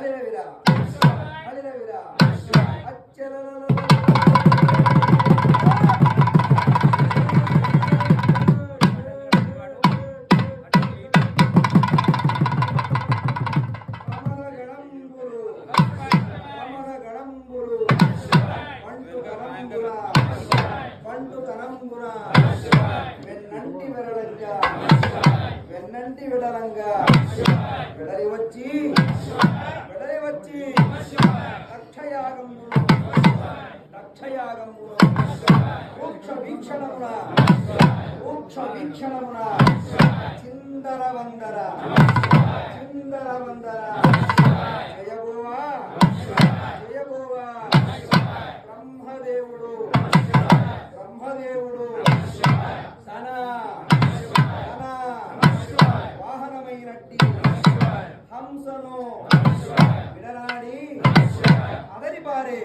బలిరవిరా బలిరవిరా అచ్చల వెన్నంటి విడలంగా విడలి వచ్చి రక్షయాగము మోక్ష వీక్షణమున చిందర వందర జయగోవా బ్రహ్మదేవుడు తన వాహనమైనట్టి హంసను విడనాడి అదరిపారే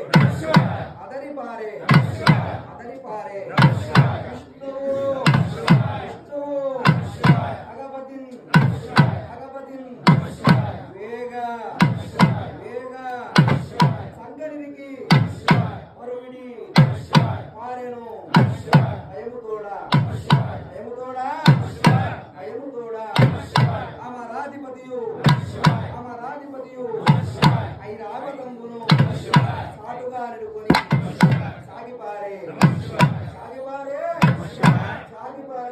అగపతిన్ వేగ సంగరికి మరువిడి పారెను అయముతోడా అమరాధిపతియు ఐరావతంబును సాటుగా నెడుకొని